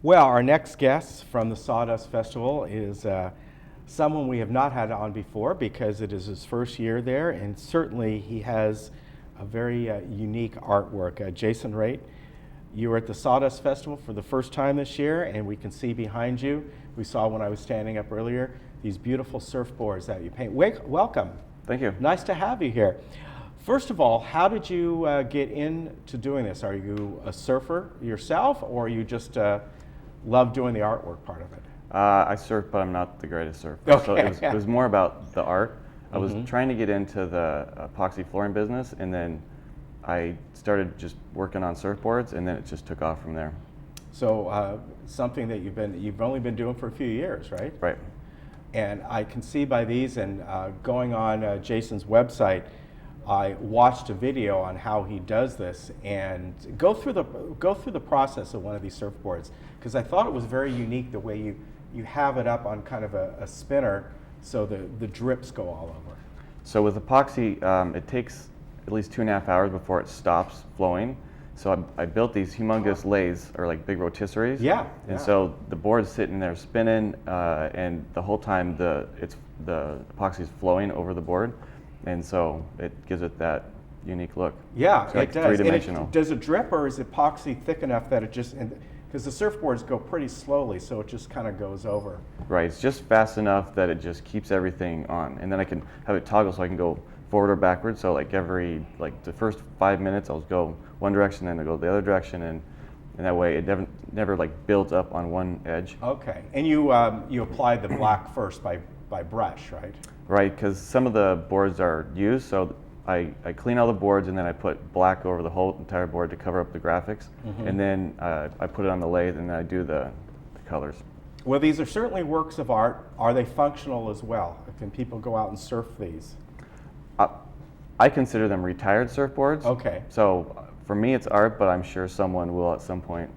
Well, our next guest from the Sawdust Festival is someone we have not had on before because it is his first year there, and certainly he has a very unique artwork. Jason Raitt, you were at the Sawdust Festival for the first time this year, and we can see behind you, we saw when I was standing up earlier, these beautiful surfboards that you paint. Welcome. Thank you. Nice to have you here. First of all, how did you get into doing this? Are you a surfer yourself, or you just love doing the artwork part of it? I surf, but I'm not the greatest surfer. Okay. So it was more about the art. I was trying to get into the epoxy flooring business, and then I started just working on surfboards, and then it just took off from there. So something that you've only been doing for a few years, right? Right. And I can see by these, and going on Jason's website, I watched a video on how he does this, and go through the process of one of these surfboards, because I thought it was very unique the way you have it up on kind of a spinner, so the drips go all over. So with epoxy, it takes at least 2.5 hours before it stops flowing. So I built these humongous lathes, or like big rotisseries. Yeah. And so the board's sitting there spinning, and the whole time the epoxy is flowing over the board, and so it gives it that unique look. Yeah, it's like it does. three-dimensional. Does it drip, or is epoxy thick enough that it just, because the surfboards go pretty slowly, so it just kind of goes over? Right, it's just fast enough that it just keeps everything on, and then I can have it toggle so I can go forward or backwards. So like the first 5 minutes I'll go one direction, then I go the other direction, and that way it never like builds up on one edge. Okay, and you applied the black first by brush, right? Right, because some of the boards are used, so I clean all the boards, and then I put black over the whole entire board to cover up the graphics, and then I put it on the lathe, and then I do the colors. Well, these are certainly works of art. Are they functional as well? Can people go out and surf these? I consider them retired surfboards. Okay. So for me it's art, but I'm sure someone will at some point,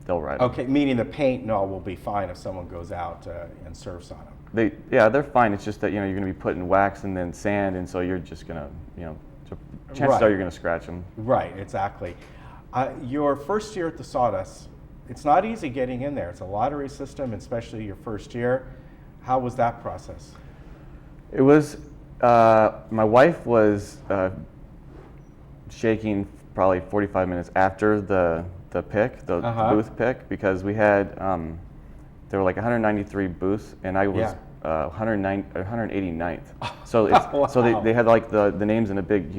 they'll ride them. Okay, meaning the paint and all will be fine if someone goes out and surfs on them. They're fine. It's just that you're going to be putting wax and then sand, and so you're just going to, chances are you're going to scratch them. Right, exactly. Your first year at the Sawdust, it's not easy getting in there. It's a lottery system, especially your first year. How was that process? It was, my wife was shaking probably 45 minutes after the pick, the booth pick, because we had, there were like 193 booths, and I was 189th. So Wow. So they had like the names in a big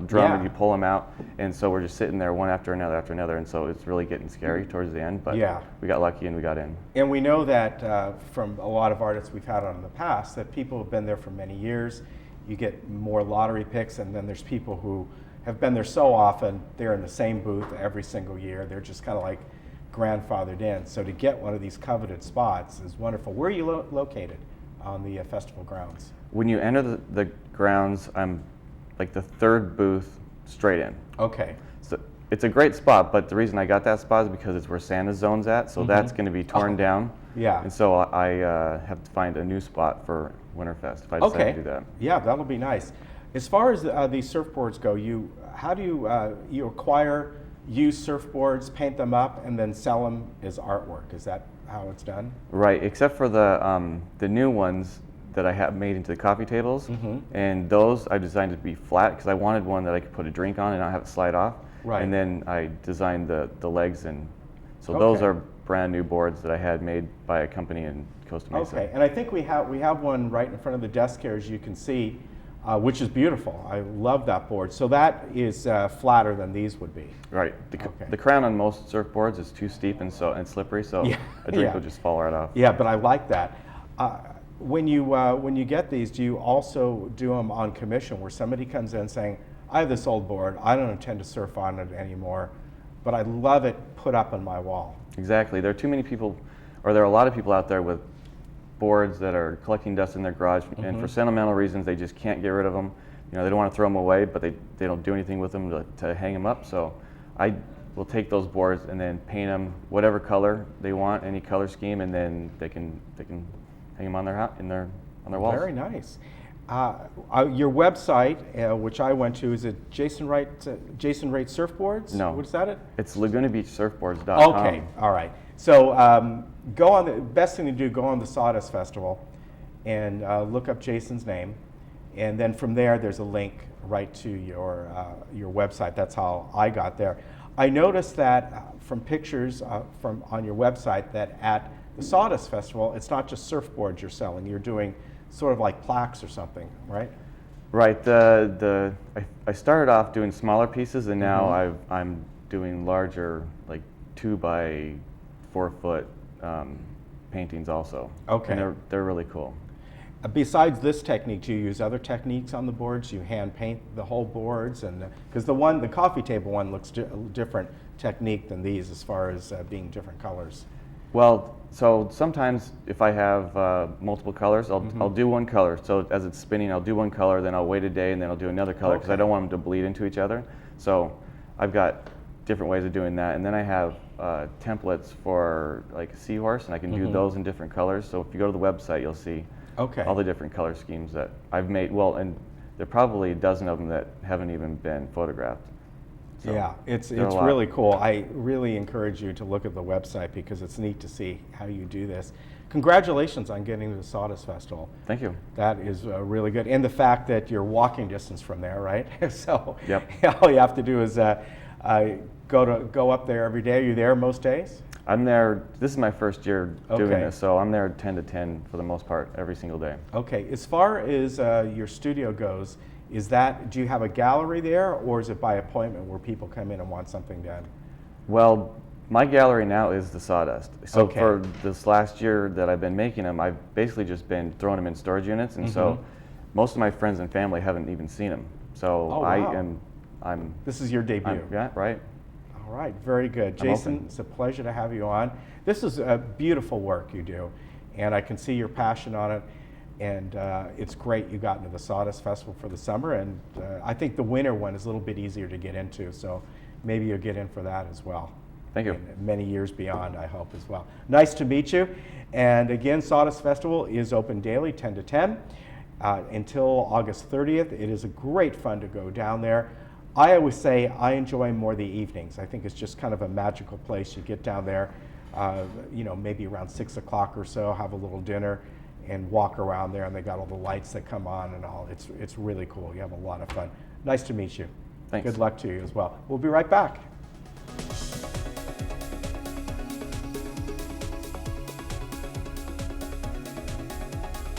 drum, and you pull them out, and so we're just sitting there one after another, and so it's really getting scary towards the end. But we got lucky and we got in. And we know that from a lot of artists we've had on in the past that people have been there for many years. You get more lottery picks, and then there's people who have been there so often they're in the same booth every single year. They're just kind of like grandfathered in. So to get one of these coveted spots is wonderful. Where are you located on the festival grounds? When you enter the grounds, I'm like the third booth straight in. Okay. So it's a great spot, but the reason I got that spot is because it's where Santa's zone's at, so that's going to be torn down. Yeah. And so I have to find a new spot for Winterfest if I decide to do that. Yeah, that'll be nice. As far as these surfboards go, how do you acquire used surfboards, paint them up, and then sell them as artwork? Is that how it's done? Right, except for the new ones that I have made into the coffee tables, and those I designed to be flat because I wanted one that I could put a drink on and not have it slide off. Right. And then I designed the legs, and so those are brand new boards that I had made by a company in Costa Mesa. Okay, and I think we have one right in front of the desk here, as you can see, which is beautiful. I love that board. So that is flatter than these would be. Right. The crown on most surfboards is too steep and slippery, so a drink will just fall right off. Yeah, but I like that. When you get these, do you also do them on commission, where somebody comes in saying, "I have this old board. I don't intend to surf on it anymore, but I love it put up on my wall." Exactly. There are too many people, or there are a lot of people out there with boards that are collecting dust in their garage, and for sentimental reasons they just can't get rid of them. They don't want to throw them away, but they don't do anything with them to hang them up. So I will take those boards and then paint them whatever color they want, any color scheme, and then they can hang them on their walls. Very nice. Your website, which I went to, is it Jason Raitt Surfboards? No. What's that? It's LagunaBeachSurfboards.com. Okay, all right. So go on. The best thing to do: go on the Sawdust Festival, and look up Jason's name, and then from there, there's a link right to your website. That's how I got there. I noticed that from pictures from on your website that at the Sawdust Festival, it's not just surfboards you're selling. You're doing sort of like plaques or something, right? Right. I started off doing smaller pieces, and now I'm doing larger, like 2 by 4 foot paintings also. Okay. And they're really cool. Besides this technique, do you use other techniques on the boards? You hand paint the whole boards, and because the coffee table one looks different technique than these as far as being different colors. Well, so sometimes if I have multiple colors, I'll do one color. So as it's spinning, I'll do one color, then I'll wait a day, and then I'll do another color because I don't want them to bleed into each other. So I've got different ways of doing that, and then I have templates for like a seahorse, and I can do those in different colors. So if you go to the website, you'll see all the different color schemes that I've made. Well, and there are probably a dozen of them that haven't even been photographed. So yeah, it's really cool. I really encourage you to look at the website because it's neat to see how you do this. Congratulations on getting to the Sawdust Festival. Thank you. That is really good. And the fact that you're walking distance from there, right? So Yep. all you have to do is go up there every day. Are you there most days? I'm there, this is my first year doing Okay. this, so I'm there 10 to 10 for the most part, every single day. Okay, as far as your studio goes, do you have a gallery there, or is it by appointment where people come in and want something done? Well, my gallery now is the Sawdust. So Okay. for this last year that I've been making them, I've basically just been throwing them in storage units, and so most of my friends and family haven't even seen them. So Oh, wow. I'm This is your debut. yeah, right. All right, very good. Jason, it's a pleasure to have you on. This is beautiful work you do, and I can see your passion on it, and it's great you got into the Sawdust Festival for the summer, and I think the winter one is a little bit easier to get into, so maybe you'll get in for that as well. Thank you. And many years beyond, I hope, as well. Nice to meet you. And again, Sawdust Festival is open daily, 10 to 10, until August 30th. It is a great fun to go down there. I always say I enjoy more the evenings. I think it's just kind of a magical place. You get down there, maybe around 6 o'clock or so, have a little dinner, and walk around there, and they got all the lights that come on and all. It's really cool. You have a lot of fun. Nice to meet you. Thanks. Good luck to you as well. We'll be right back.